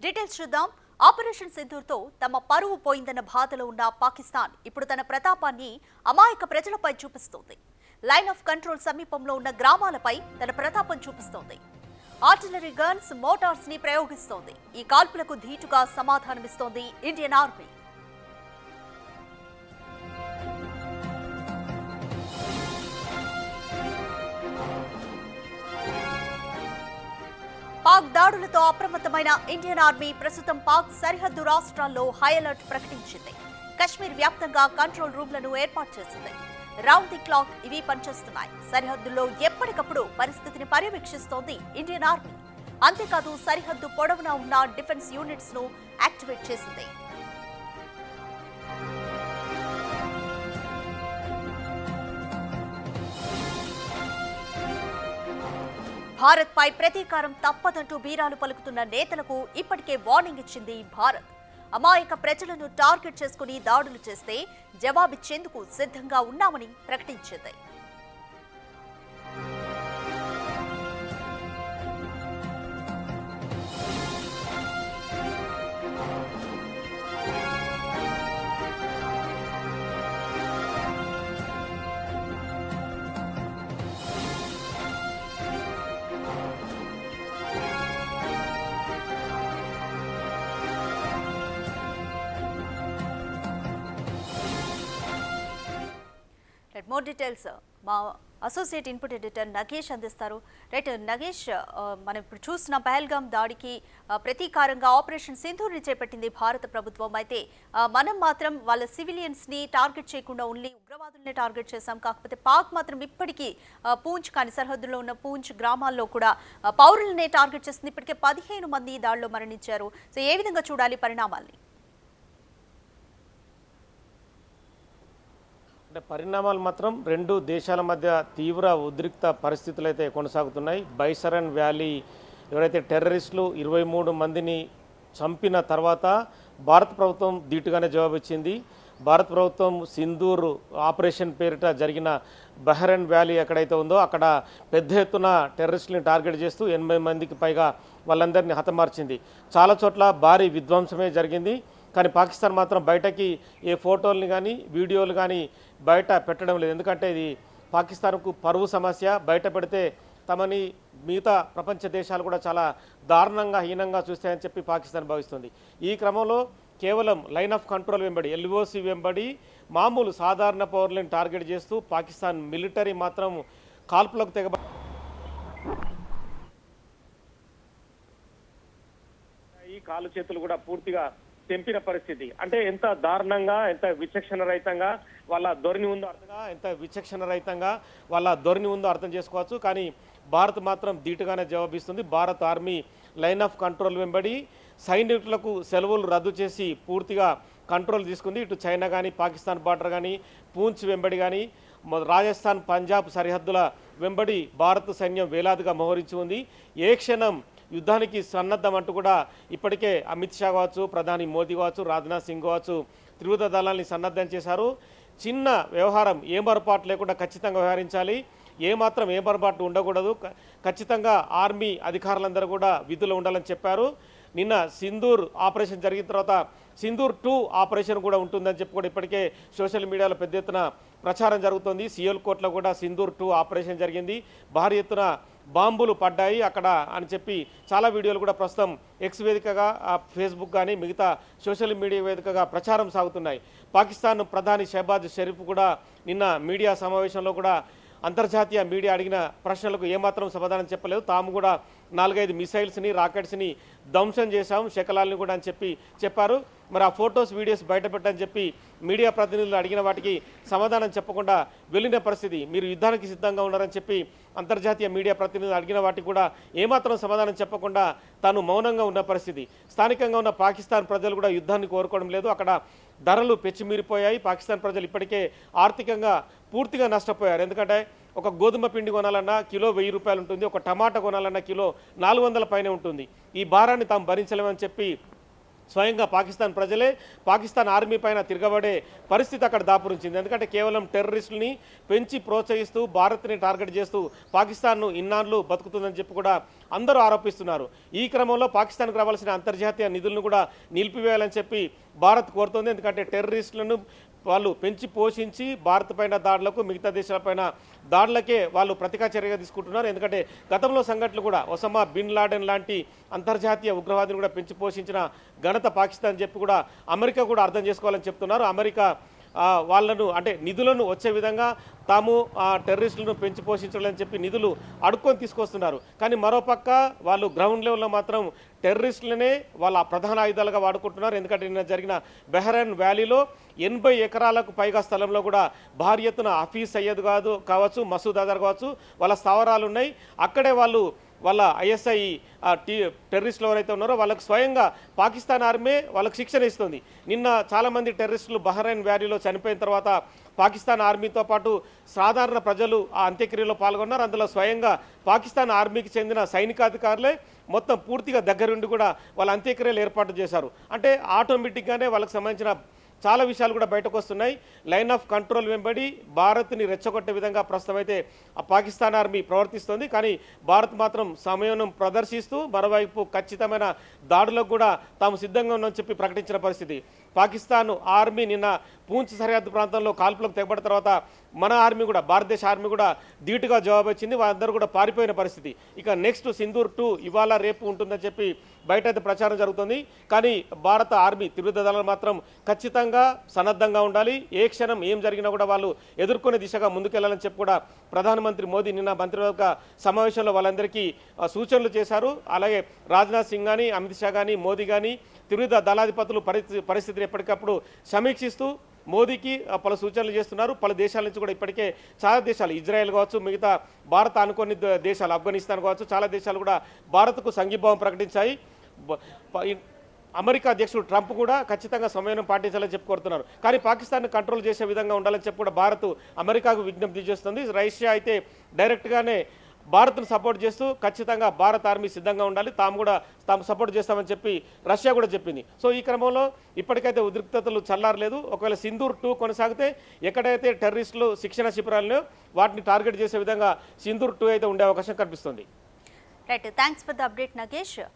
Details చూద్దాం. Operation సింధూర్తో తమ పరువు పోయిందన్న బాధలో ఉన్న పాకిస్తాన్ ఇప్పుడు తన ప్రతాపాన్ని అమాయక ప్రజలపై చూపిస్తోంది. లైన్ ఆఫ్ కంట్రోల్ సమీపంలో ఉన్న గ్రామాలపై తన ప్రతాపం చూపిస్తోంది. ఆర్టిలరీ గన్స్, మోటార్స్ ని ప్రయోగిస్తోంది. ఈ కాల్పులకు ధీటుగా సమాధానమిస్తోంది ఇండియన్ ఆర్మీ. పాక్ దాడులతో అప్రమత్తమైన ఇండియన్ ఆర్మీ ప్రస్తుతం పాక్ సరిహద్దు రాష్ట్రాల్లో హై అలర్ట్ ప్రకటించింది. కశ్మీర్ వ్యాప్తంగా కంట్రోల్ రూమ్లను ఏర్పాటు చేసింది. రౌండ్ ది క్లాక్ ఇవి పనిచేస్తున్నాయి. సరిహద్దుల్లో ఎప్పటికప్పుడు పరిస్థితిని పర్యవేక్షిస్తోంది ఇండియన్ ఆర్మీ. అంతేకాదు సరిహద్దు పొడవునా ఉన్న డిఫెన్స్ యూనిట్స్ ను యాక్టివేట్ చేసింది. భారత్ పై ప్రతీకారం తప్పదంటూ బీరాలు పలుకుతున్న నేతలకు ఇప్పటికే వార్నింగ్ ఇచ్చింది భారత్. అమాయక ప్రజలను టార్గెట్ చేసుకుని దాడులు చేస్తే జవాబిచ్చేందుకు సిద్ధంగా ఉన్నామని ప్రకటించింది. మోర్ డీటెయిల్స్ మా అసోసియేట్ ఇన్పుట్ ఎడిటర్ నగేష్ అందిస్తారు. రైట్ నగేష్, మనం ఇప్పుడు చూసిన పహల్గామ్ దాడికి ప్రతీకారంగా ఆపరేషన్ సింధూర్ని చేపట్టింది భారత ప్రభుత్వం. అయితే మనం మాత్రం వాళ్ళ సివిలియన్స్ ని టార్గెట్ చేయకుండా ఓన్లీ ఉగ్రవాదుల్ని టార్గెట్ చేశాం. కాకపోతే పాక్ మాత్రం ఇప్పటికీ పూంచ్ కానీ సరిహద్దులో ఉన్న పూంచ్ గ్రామాల్లో కూడా పౌరులనే టార్గెట్ చేస్తుంది. ఇప్పటికే 15 మంది దాడిలో మరణించారు. సో ఏ విధంగా చూడాలి పరిణామాల్ని? పరిణామాలు మాత్రం రెండు దేశాల మధ్య తీవ్ర ఉద్రిక్త పరిస్థితులు అయితే కొనసాగుతున్నాయి. బైసరన్ వ్యాలీ ఎవరైతే టెర్రరిస్టులు 23 మందిని చంపిన తర్వాత భారత ప్రభుత్వం ధీటుగానే జవాబిచ్చింది. భారత ప్రభుత్వం సింధూర్ ఆపరేషన్ పేరిట జరిగిన బహ్రెన్ వ్యాలీ ఎక్కడైతే ఉందో అక్కడ పెద్ద ఎత్తున టెర్రరిస్టులను టార్గెట్ చేస్తూ 80 మందికి పైగా వాళ్ళందరినీ హతమార్చింది. చాలా చోట్ల భారీ విధ్వంసమే జరిగింది. కానీ పాకిస్తాన్ మాత్రం బయటకి ఏ ఫోటోల్ని కానీ వీడియోలు కానీ బయట పెట్టడం లేదు. ఎందుకంటే ఇది పాకిస్తాన్కు పరువు సమస్య. బయట పెడితే తమని మిగతా ప్రపంచ దేశాలు కూడా చాలా దారుణంగా హీనంగా చూస్తాయని చెప్పి పాకిస్తాన్ భావిస్తుంది. ఈ క్రమంలో కేవలం లైన్ ఆఫ్ కంట్రోల్ వెంబడి ఎల్ఓసి వెంబడి మామూలు సాధారణ పౌరులను టార్గెట్ చేస్తూ పాకిస్తాన్ మిలిటరీ మాత్రం కాల్పులకు తెగ ఈ కాలు చేతులు కూడా పూర్తిగా తెంపిన పరిస్థితి. అంటే ఎంత దారుణంగా, ఎంత విచక్షణ రహితంగా వాళ్ళ ధోరణి ఉందో అర్థం చేసుకోవచ్చు. కానీ భారత్ మాత్రం ధీటుగానే జవాబిస్తుంది. Bharat army line of control వెంబడి సైనికులకు సెలవులు రద్దు చేసి పూర్తిగా కంట్రోల్ తీసుకుంది. ఇటు చైనా కానీ, పాకిస్తాన్ బార్డర్ కానీ, పూంచ్ వెంబడి కానీ, రాజస్థాన్, పంజాబ్ సరిహద్దుల వెంబడి భారత సైన్యం వేలాదిగా మోహరించి ఉంది. ఏ క్షణం యుద్ధానికి సన్నద్ధం అంటూ కూడా ఇప్పటికే అమిత్ షా కావచ్చు, ప్రధాని మోదీ కావచ్చు, రాజ్నాథ్ సింగ్ కావచ్చు త్రివిధ దళాన్ని సన్నద్ధం చేశారు. చిన్న వ్యవహారం ఏ పొరపాటు లేకుండా ఖచ్చితంగా వ్యవహరించాలి. ఏమాత్రం ఏ పొరపాటు ఉండకూడదు. ఖచ్చితంగా ఆర్మీ అధికారులందరూ కూడా విధులు ఉండాలని చెప్పారు. నిన్న సింధూర్ ఆపరేషన్ జరిగిన తర్వాత సింధూర్ 2 ఆపరేషన్ కూడా ఉంటుందని చెప్పి కూడా ఇప్పటికే సోషల్ మీడియాలో పెద్ద ఎత్తున ప్రచారం జరుగుతుంది. సియోల్కోట్లో కూడా సింధూర్ 2 ఆపరేషన్ జరిగింది. భారీ ఎత్తున బాంబులు పడ్డాయి అక్కడ అని చెప్పి చాలా వీడియోలు కూడా ప్రస్తుతం ఎక్స్ వేదికగా, ఫేస్బుక్ కానీ మిగతా సోషల్ మీడియా వేదికగా ప్రచారం సాగుతున్నాయి. పాకిస్తాన్ ప్రధాని షహబాజ్ షరీఫ్ కూడా నిన్న మీడియా సమావేశంలో కూడా అంతర్జాతీయ మీడియా అడిగిన ప్రశ్నలకు ఏమాత్రం సమాధానం చెప్పలేదు. తాము కూడా 4-5 మిసైల్స్ని, రాకెట్స్ని ధ్వంసం చేశాం, శకలాల్ని కూడా అని చెప్పారు. మరి ఆ ఫొటోస్, వీడియోస్ బయటపెట్టని చెప్పి మీడియా ప్రతినిధులు అడిగిన వాటికి సమాధానం చెప్పకుండా వెళ్ళిన పరిస్థితి. మీరు యుద్ధానికి సిద్ధంగా ఉన్నారని చెప్పి అంతర్జాతీయ మీడియా ప్రతినిధులు అడిగిన వాటికి కూడా ఏమాత్రం సమాధానం చెప్పకుండా తాను మౌనంగా ఉన్న పరిస్థితి. స్థానికంగా ఉన్న పాకిస్తాన్ ప్రజలు కూడా యుద్ధాన్ని కోరుకోవడం లేదు. అక్కడ ధరలు పెచ్చిమీరిపోయాయి. పాకిస్తాన్ ప్రజలు ఇప్పటికే ఆర్థికంగా పూర్తిగా నష్టపోయారు. ఎందుకంటే ఒక గోధుమ పిండి కొనాలన్నా కిలో 1000 రూపాయలు ఉంటుంది. ఒక టమాటా కొనాలన్నా కిలో 400 పైనే ఉంటుంది. ఈ భారాన్ని తాము భరించలేమని చెప్పి స్వయంగా పాకిస్తాన్ ప్రజలే పాకిస్తాన్ ఆర్మీ పైన తిరగబడే పరిస్థితి అక్కడ దాపురించింది. ఎందుకంటే కేవలం టెర్రరిస్టులని పెంచి ప్రోత్సహిస్తూ భారత్ని టార్గెట్ చేస్తూ పాకిస్తాన్ను ఇన్నాళ్ళు బతుకుతుందని చెప్పి కూడా అందరూ ఆరోపిస్తున్నారు. ఈ క్రమంలో పాకిస్తాన్కు రావాల్సిన అంతర్జాతీయ నిధులను కూడా నిలిపివేయాలని చెప్పి భారత్ కోరుతోంది. ఎందుకంటే టెర్రరిస్టులను వాళ్ళు పెంచి పోషించి భారత్ పైన దాడులకు, మిగతా దేశాలపైన దాడులకే వాళ్ళు ప్రతీకా చర్యగా తీసుకుంటున్నారు. ఎందుకంటే గతంలో సంఘటనలు కూడా ఒసామా బిన్ లాడెన్ లాంటి అంతర్జాతీయ ఉగ్రవాదిని కూడా పెంచి పోషించిన ఘనత పాకిస్తాన్ చెప్పి కూడా అమెరికా కూడా అర్థం చేసుకోవాలని చెప్తున్నారు. అమెరికా వాళ్ళను అంటే నిధులను వచ్చే విధంగా తాము టెర్రరిస్టులను పెంచి పోషించాలని చెప్పి నిధులు అడుక్కొని తీసుకొస్తున్నారు. కానీ మరోపక్క వాళ్ళు గ్రౌండ్ లెవెల్లో మాత్రం టెర్రరిస్టులనే వాళ్ళ ప్రధాన ఆయుధాలుగా వాడుకుంటున్నారు. ఎందుకంటే నిన్న జరిగిన బెహ్రైన్ వ్యాలీలో 80 ఎకరాలకు పైగా స్థలంలో కూడా భారీ ఎత్తున హఫీజ్ సయ్యద్ కావచ్చు, మసూద్ అజర్ కావచ్చు, వాళ్ళ స్థావరాలు ఉన్నాయి. అక్కడే వాళ్ళ ఐఎస్ఐ టెర్రరిస్టులు ఎవరైతే ఉన్నారో వాళ్ళకు స్వయంగా పాకిస్తాన్ ఆర్మీ వాళ్ళకు శిక్షణ ఇస్తుంది. నిన్న చాలామంది టెర్రరిస్టులు బహ్రైన్ వ్యాలీలో చనిపోయిన తర్వాత పాకిస్తాన్ ఆర్మీతో పాటు సాధారణ ప్రజలు ఆ అంత్యక్రియలో పాల్గొన్నారు. అందులో స్వయంగా పాకిస్తాన్ ఆర్మీకి చెందిన సైనికాధికారులే మొత్తం పూర్తిగా దగ్గరుండి కూడా వాళ్ళ అంత్యక్రియలు ఏర్పాటు చేశారు. అంటే ఆటోమేటిక్గానే వాళ్ళకి సంబంధించిన చాలా విషయాలు కూడా బయటకు వస్తున్నాయి. లైన్ ఆఫ్ కంట్రోల్ వెంబడి భారత్ని రెచ్చగొట్టే విధంగా ప్రస్తుతం అయితే ఆ పాకిస్తాన్ ఆర్మీ ప్రవర్తిస్తుంది. కానీ భారత్ మాత్రం సమయం ప్రదర్శిస్తూ మరోవైపు ఖచ్చితమైన దాడులకు కూడా తాము సిద్ధంగా ఉన్నామని చెప్పి ప్రకటించిన పరిస్థితి. పాకిస్తాన్ ఆర్మీ నిన్న పూంచ్ సరిహద్దు ప్రాంతంలో కాల్పులకు తెగబడిన తర్వాత మన ఆర్మీ కూడా, భారతదేశ ఆర్మీ కూడా ధీటుగా జవాబు వచ్చింది. వాళ్ళందరూ కూడా పారిపోయిన పరిస్థితి. ఇక నెక్స్ట్ సింధూర్ 2 ఇవాళ రేపు ఉంటుందని చెప్పి బయట అయితే ప్రచారం జరుగుతుంది. కానీ భారత ఆర్మీ త్రివిధ దళాలు మాత్రం ఖచ్చితంగా సన్నద్ధంగా ఉండాలి. ఏ క్షణం ఏం జరిగినా కూడా వాళ్ళు ఎదుర్కొనే దిశగా ముందుకెళ్లాలని చెప్పి కూడా ప్రధానమంత్రి మోదీ నిన్న మంత్రివర్గ సమావేశంలో వాళ్ళందరికీ సూచనలు చేశారు. అలాగే రాజ్నాథ్ సింగ్ కానీ, అమిత్ షా కానీ, మోదీ కానీ త్రివిధ దళాధిపతులు పరిస్థితిని ఎప్పటికప్పుడు సమీక్షిస్తూ మోదీకి పలు సూచనలు చేస్తున్నారు. పలు దేశాల నుంచి కూడా ఇప్పటికే చాలా దేశాలు, ఇజ్రాయెల్ కావచ్చు, మిగతా భారత్ అనుకోని దేశాలు, ఆఫ్ఘనిస్తాన్ కావచ్చు, చాలా దేశాలు కూడా భారత్కు సంఘీభావం ప్రకటించాయి. అమెరికా అధ్యక్షుడు ట్రంప్ కూడా ఖచ్చితంగా సమయం పాటించాలని చెప్పి కోరుతున్నారు. కానీ పాకిస్తాన్ కంట్రోల్ చేసే విధంగా ఉండాలని చెప్పి కూడా భారత్ అమెరికాకు విజ్ఞప్తి చేస్తుంది. రష్యా అయితే డైరెక్ట్గానే భారత్ను సపోర్ట్ చేస్తూ ఖచ్చితంగా భారత ఆర్మీ సిద్ధంగా ఉండాలి, తాము సపోర్ట్ చేస్తామని చెప్పి రష్యా కూడా చెప్పింది. సో ఈ క్రమంలో ఇప్పటికైతే ఉద్రిక్తతలు చల్లారలేదు. ఒకవేళ సింధూర్ 2 కొనసాగితే ఎక్కడైతే టెర్రరిస్టులు శిక్షణ శిబిరాలను వాటిని టార్గెట్ చేసే విధంగా సింధూర్ 2 అయితే ఉండే అవకాశం కనిపిస్తుంది. Right, thanks for the update Nagesh.